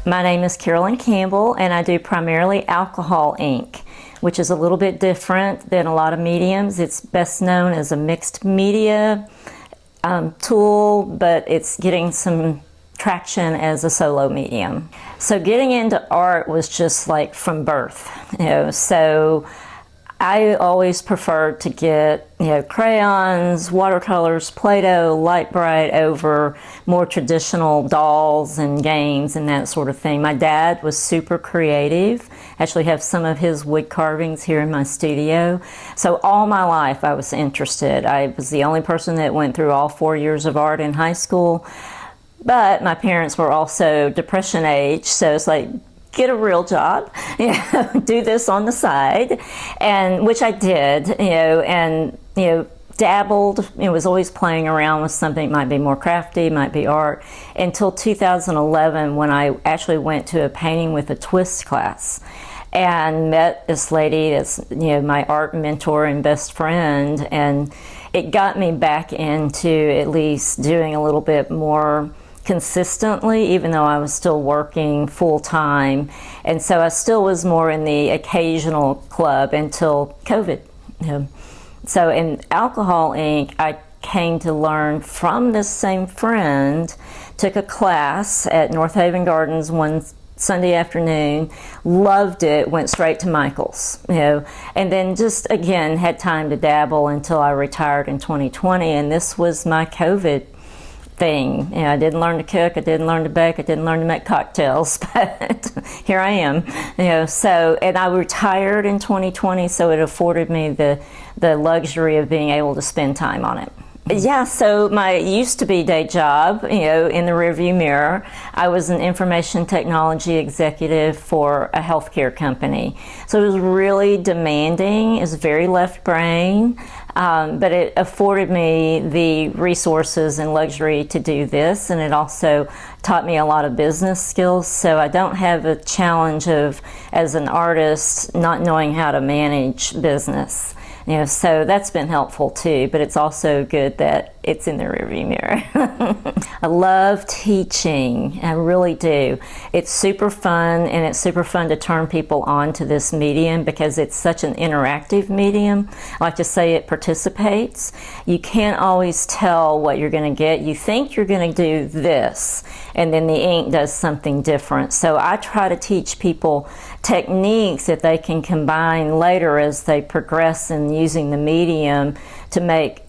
My name is Carolyn Campbell, and I do primarily alcohol ink, which is a little bit different than a lot of mediums. It's best known as a mixed media tool, but it's getting some traction as a solo medium. So getting into art was just like from birth, so I always preferred to get, crayons, watercolors, Play-Doh, Light Bright over more traditional dolls and games and that sort of thing. My dad was super creative. I actually have some of his wood carvings here in my studio. So all my life I was interested. I was the only person that went through all 4 years of art in high school. But my parents were also depression age, so it's like, get a real job, do this on the side, and which I did, and dabbled. Was always playing around with something. It might be more crafty, might be art, until 2011 when I actually went to a painting with a twist class and met this lady that's my art mentor and best friend, and it got me back into at least doing a little bit more consistently, even though I was still working full-time. And so I still was more in the occasional club until COVID. So in alcohol ink, I came to learn from this same friend, took a class at North Haven Gardens one Sunday afternoon, loved it, went straight to Michael's, and then just again had time to dabble until I retired in 2020, and this was my COVID thing. I didn't learn to cook, I didn't learn to bake, I didn't learn to make cocktails, but here I am. So, and I retired in 2020, so it afforded me the luxury of being able to spend time on it. Yeah, so my used to be day job, in the rearview mirror, I was an information technology executive for a healthcare company. So it was really demanding, it was very left brain, but it afforded me the resources and luxury to do this, and it also taught me a lot of business skills, so I don't have a challenge of, as an artist, not knowing how to manage business. So that's been helpful too, but it's also good that it's in the rearview mirror. I love teaching, I really do. It's super fun, and it's super fun to turn people on to this medium because it's such an interactive medium. I like to say it participates. You can't always tell what you're going to get. You think you're going to do this, and then the ink does something different. So I try to teach people techniques that they can combine later as they progress in using the medium to make,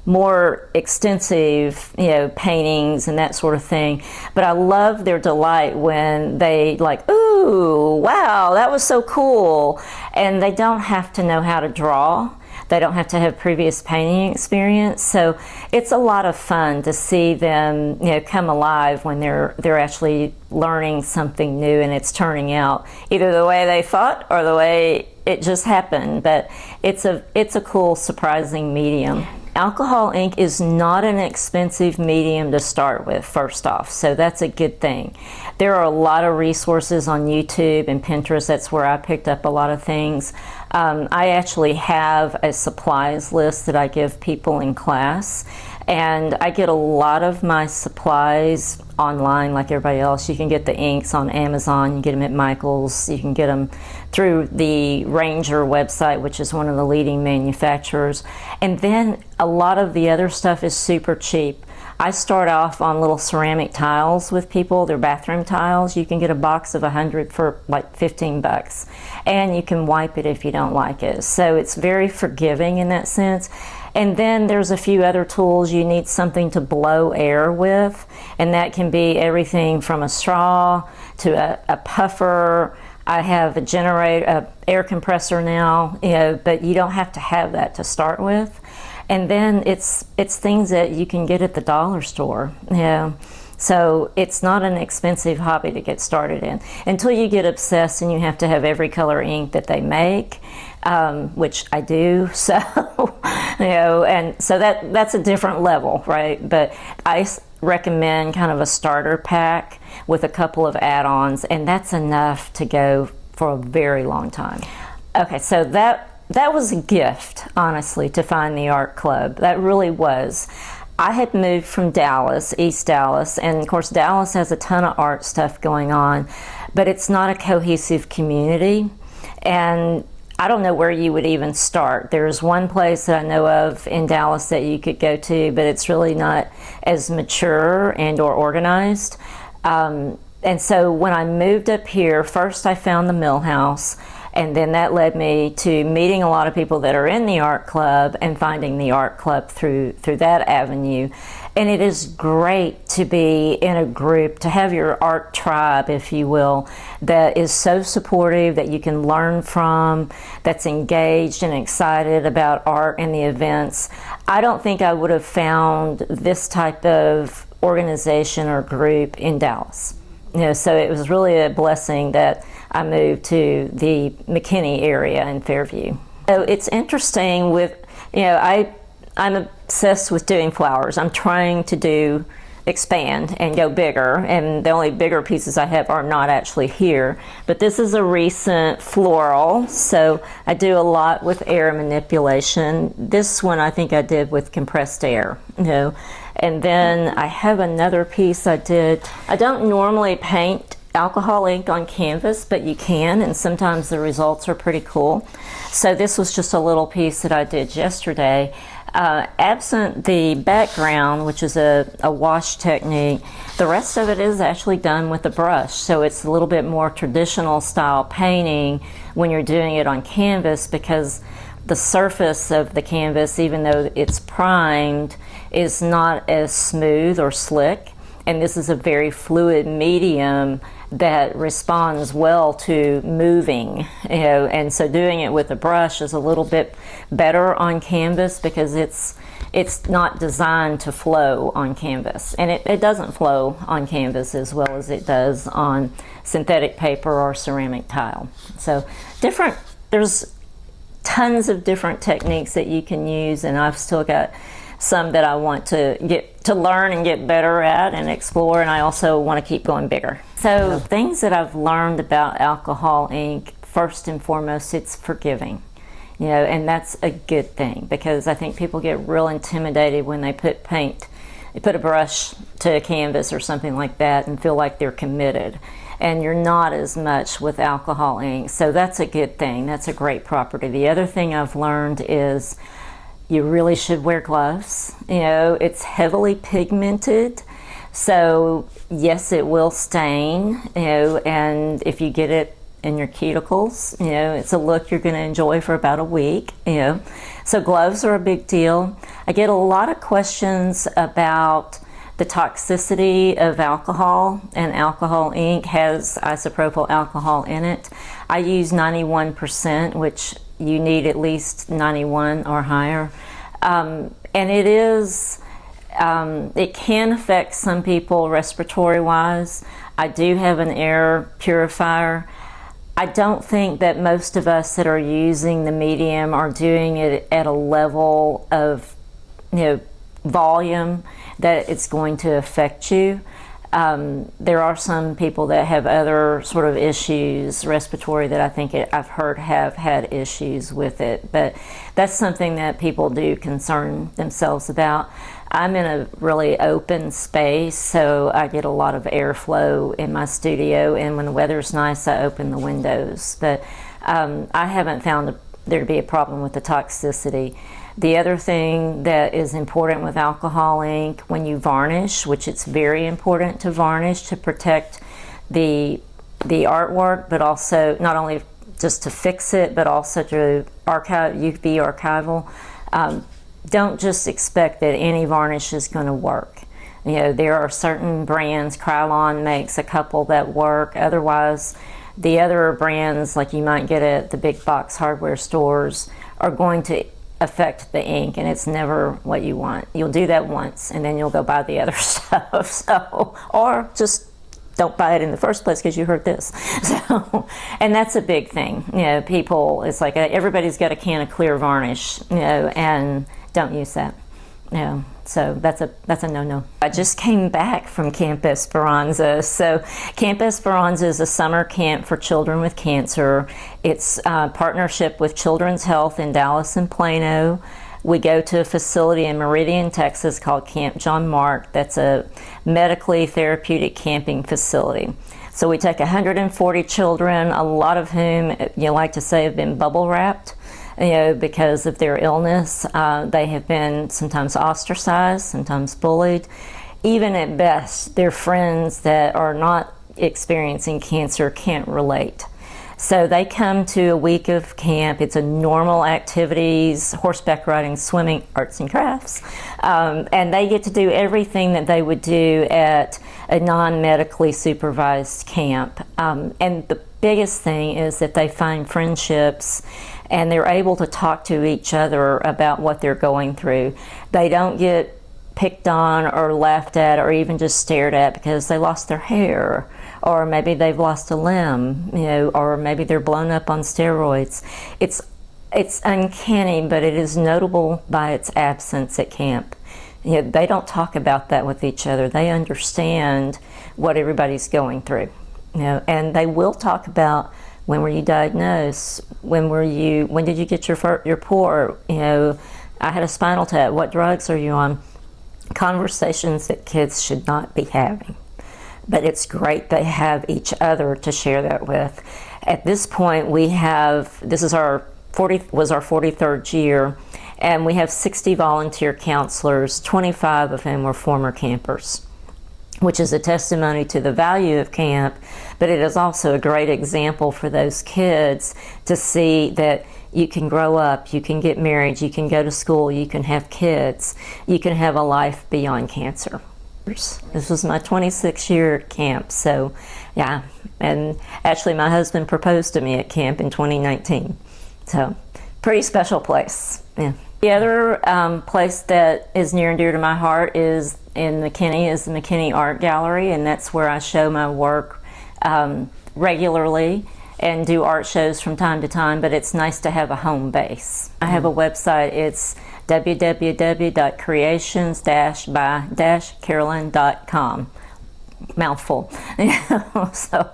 more extensive, paintings and that sort of thing. But I love their delight when they like, ooh, wow, that was so cool. And they don't have to know how to draw. They don't have to have previous painting experience. So it's a lot of fun to see them, come alive when they're actually learning something new and it's turning out either the way they thought or the way it just happened. But it's a cool, surprising medium. Alcohol ink is not an expensive medium to start with, first off, so that's a good thing. There are a lot of resources on YouTube and Pinterest. That's where I picked up a lot of things. I actually have a supplies list that I give people in class, and I get a lot of my supplies online like everybody else. You can get the inks on Amazon, you get them at Michael's, you can get them through the Ranger website, which is one of the leading manufacturers. And then a lot of the other stuff is super cheap. I start off on little ceramic tiles with people. They're bathroom tiles. You can get a box of 100 for like 15 bucks. And you can wipe it if you don't like it. So it's very forgiving in that sense. And then there's a few other tools. You need something to blow air with, and that can be everything from a straw to a puffer. I have a generator, a air compressor now, but you don't have to have that to start with. And then it's things that you can get at the dollar store. So it's not an expensive hobby to get started in until you get obsessed and you have to have every color ink that they make, which I do. So, and so that's a different level, right? But I recommend kind of a starter pack with a couple of add-ons, and that's enough to go for a very long time. Okay, so that was a gift, honestly, to find the art club. That really was. I had moved from Dallas, East Dallas, and of course Dallas has a ton of art stuff going on, but it's not a cohesive community. And I don't know where you would even start. There's one place that I know of in Dallas that you could go to, but it's really not as mature and or organized. And so when I moved up here, first I found the Mill House, and then that led me to meeting a lot of people that are in the art club and finding the art club through that avenue. And it is great to be in a group, to have your art tribe, if you will, that is so supportive, that you can learn from, that's engaged and excited about art and the events. I don't think I would have found this type of organization or group in Dallas. So it was really a blessing that I moved to the McKinney area in Fairview. So it's interesting with, I'm obsessed with doing flowers. I'm trying to expand and go bigger, and the only bigger pieces I have are not actually here. But this is a recent floral, so I do a lot with air manipulation. This one I think I did with compressed air, And then I have another piece I did. I don't normally paint alcohol ink on canvas, but you can, and sometimes the results are pretty cool. So this was just a little piece that I did yesterday. Absent the background, which is a wash technique, the rest of it is actually done with a brush. So it's a little bit more traditional style painting when you're doing it on canvas, because the surface of the canvas, even though it's primed, is not as smooth or slick. And this is a very fluid medium that responds well to moving, and so doing it with a brush is a little bit better on canvas, because it's not designed to flow on canvas, and it doesn't flow on canvas as well as it does on synthetic paper or ceramic tile. So there's tons of different techniques that you can use, and I've still got some that I want to get to learn and get better at and explore, and I also want to keep going bigger. So things that I've learned about alcohol ink, first and foremost, it's forgiving, and that's a good thing, because I think people get real intimidated when they put a brush to a canvas or something like that and feel like they're committed, and you're not as much with alcohol ink. So that's a good thing. That's a great property. The other thing I've learned is you really should wear gloves. It's heavily pigmented, so yes, it will stain, and if you get it in your cuticles, it's a look you're going to enjoy for about a week, So gloves are a big deal. I get a lot of questions about the toxicity of alcohol, and alcohol ink has isopropyl alcohol in it. I use 91%, which you need at least 91 or higher. And it can affect some people respiratory wise. I do have an air purifier. I don't think that most of us that are using the medium are doing it at a level of volume that it's going to affect you. There are some people that have other sort of issues, respiratory, that I think I've heard have had issues with it, but that's something that people do concern themselves about. I'm in a really open space, so I get a lot of airflow in my studio, and when the weather's nice, I open the windows. But I haven't found there to be a problem with the toxicity. The other thing that is important with alcohol ink, when you varnish, which it's very important to varnish to protect the artwork, but also not only just to fix it, but also to UV archival. Don't just expect that any varnish is going to work. There are certain brands, Krylon makes a couple that work. Otherwise, the other brands like you might get at the big box hardware stores are going to affect the ink, and it's never what you want. You'll do that once, and then you'll go buy the other stuff. Or just don't buy it in the first place because you heard this. And that's a big thing. People, it's like everybody's got a can of clear varnish, and don't use that. So that's a no-no. I just came back from Camp Esperanza. So Camp Esperanza is a summer camp for children with cancer. It's a partnership with Children's Health in Dallas and Plano. We go to a facility in Meridian, Texas called Camp John Mark. That's a medically therapeutic camping facility. So we take 140 children, a lot of whom, you like to say, have been bubble wrapped, because of their illness. They have been sometimes ostracized, sometimes bullied. Even at best, their friends that are not experiencing cancer can't relate. So they come to a week of camp. It's a normal activities, horseback riding, swimming, arts and crafts. And they get to do everything that they would do at a non-medically supervised camp. And the biggest thing is that they find friendships and they're able to talk to each other about what they're going through. They don't get picked on or laughed at or even just stared at because they lost their hair, or maybe they've lost a limb, or maybe they're blown up on steroids. It's uncanny, but it is notable by its absence at camp. They don't talk about that with each other. They understand what everybody's going through, and they will talk about, when were you diagnosed? When did you get your port? I had a spinal tap. What drugs are you on? Conversations that kids should not be having. But it's great they have each other to share that with. At this point, this was our 43rd year, and we have 60 volunteer counselors, 25 of whom were former campers, which is a testimony to the value of camp, but it is also a great example for those kids to see that you can grow up, you can get married, you can go to school, you can have kids, you can have a life beyond cancer. This was my 26th year at camp, so yeah, and actually my husband proposed to me at camp in 2019, so pretty special place. Yeah. The other place that is near and dear to my heart is in McKinney, is the McKinney Art Gallery, and that's where I show my work regularly and do art shows from time to time, but it's nice to have a home base. I have a website. It's www.creations-by-carolyn.com. Mouthful. So,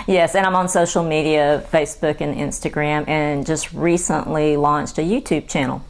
yes, and I'm on social media, Facebook and Instagram, and just recently launched a YouTube channel.